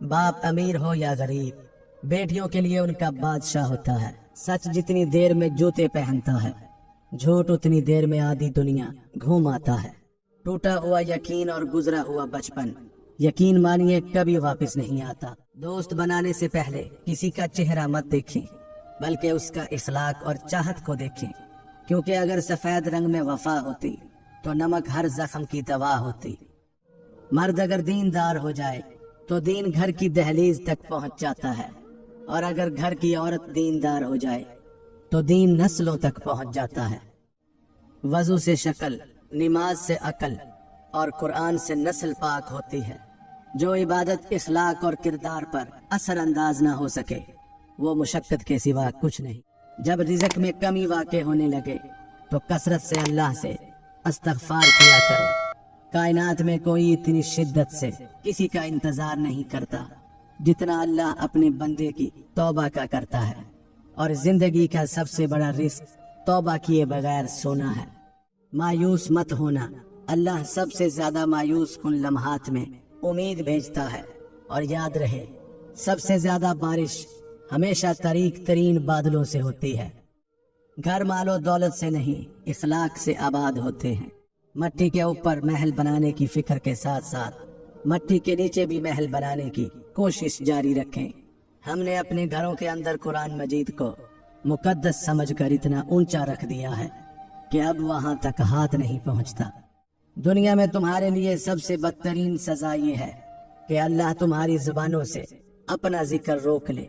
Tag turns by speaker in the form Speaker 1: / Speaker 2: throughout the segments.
Speaker 1: बाप अमीर हो या गरीब, बेटियों के लिए उनका बादशाह होता है। सच जितनी देर में जूते पहनता है, झूठ उतनी देर में आधी दुनिया घूम आता है। टूटा हुआ यकीन और गुजरा हुआ बचपन, यकीन मानिए कभी वापस नहीं आता। दोस्त बनाने से पहले किसी का चेहरा मत देखें, बल्कि उसका इखलाक और चाहत को देखें, क्योंकि अगर सफेद रंग में वफा होती तो नमक हर जख्म की दवा होती। मर्द अगर दीनदार हो जाए तो दीन घर की दहलीज तक पहुंच जाता है, और अगर घर की औरत दीनदार हो जाए तो दीन नस्लों तक पहुंच जाता है। वजू से शक्ल, नमाज से अकल और कुरान से नस्ल पाक होती है। जो इबादत इखलाक और किरदार पर असर अंदाज ना हो सके वो मुशक्कत के सिवा कुछ नहीं। जब रिज़्क़ में कमी वाक़े होने लगे तो कसरत से अल्लाह से इस्तग़फ़ार किया करो। कायनात में कोई इतनी शिद्दत से किसी का इंतजार नहीं करता जितना अल्लाह अपने बंदे की तौबा का करता है, और जिंदगी का सबसे बड़ा रिस्क तौबा किए बगैर सोना है। मायूस मत होना, अल्लाह सबसे ज्यादा मायूस उन लम्हात में उम्मीद भेजता है। और याद रहे, सबसे ज्यादा बारिश हमेशा तरीक तरीन बादलों से होती है। घर मालो दौलत से नहीं, इखलाक से आबाद होते हैं। मट्टी के ऊपर महल बनाने की फिक्र के साथ साथ मट्टी के नीचे भी महल बनाने की कोशिश जारी रखें। हमने अपने घरों के अंदर कुरान मजीद को मुकद्दस समझकर इतना ऊंचा रख दिया है कि अब वहां तक हाथ नहीं पहुंचता। दुनिया में तुम्हारे लिए सबसे बदतरीन सजा ये है कि अल्लाह तुम्हारी जुबानों से अपना जिक्र रोक ले।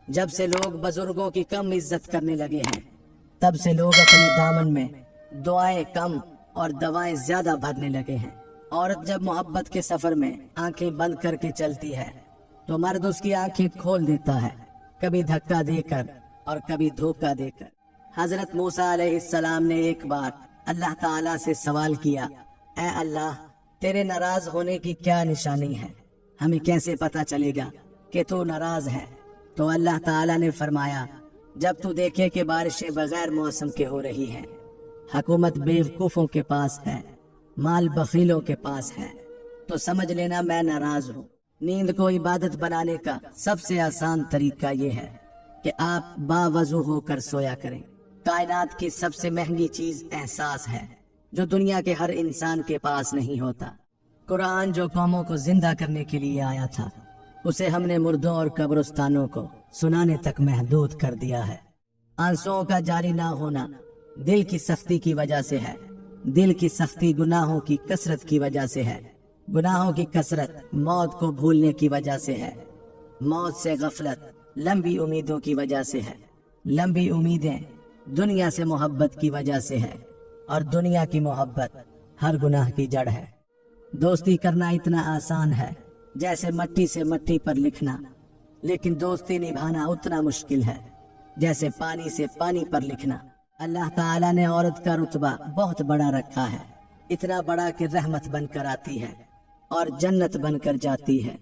Speaker 1: जब से लोग बुजुर्गों की कम इज्जत करने लगे हैं, तब से लोग अपने दामन में दुआएं कम और दवाएं ज्यादा भरने लगे हैं। औरत जब मोहब्बत के सफर में आंखें बंद करके चलती है तो मर्द उसकी आंखें खोल देता है, कभी धक्का देकर और कभी धोखा देकर। हजरत मूसा अलैहिस्सलाम ने एक बार अल्लाह ताला से सवाल किया, ऐ अल्लाह, तेरे नाराज होने की क्या निशानी है? हमें कैसे पता चलेगा कि तू नाराज है? तो अल्लाह ताला ने फरमाया, जब तू देखे कि बारिशें बगैर मौसम के हो रही हैं, हुकूमत बेवकूफों के पास है, माल बखीलों के पास है, तो समझ लेना मैं नाराज हूँ। नींद को इबादत बनाने का सबसे आसान तरीका ये है कि आप बावजू होकर सोया करें। कायनात की सबसे महंगी चीज एहसास है, जो दुनिया के हर इंसान के पास नहीं होता। कुरान जो कौमों को जिंदा करने के लिए आया था, उसे हमने मुर्दों और कब्रिस्तानों को सुनाने तक महदूद कर दिया है। आंसुओं का जारी ना होना दिल की सख्ती की वजह से है। दिल की सख्ती गुनाहों की कसरत की वजह से है। गुनाहों की कसरत मौत को भूलने की वजह से है। मौत से गफलत लंबी उम्मीदों की वजह से है। लंबी उम्मीदें दुनिया से मोहब्बत की वजह से है, और दुनिया की मोहब्बत हर गुनाह की जड़ है। दोस्ती करना इतना आसान है जैसे मट्टी से मट्टी पर लिखना, लेकिन दोस्ती निभाना उतना मुश्किल है जैसे पानी से पानी पर लिखना। अल्लाह ताला ने औरत का रुतबा बहुत बड़ा रखा है, इतना बड़ा कि रहमत बनकर आती है और जन्नत बनकर जाती है।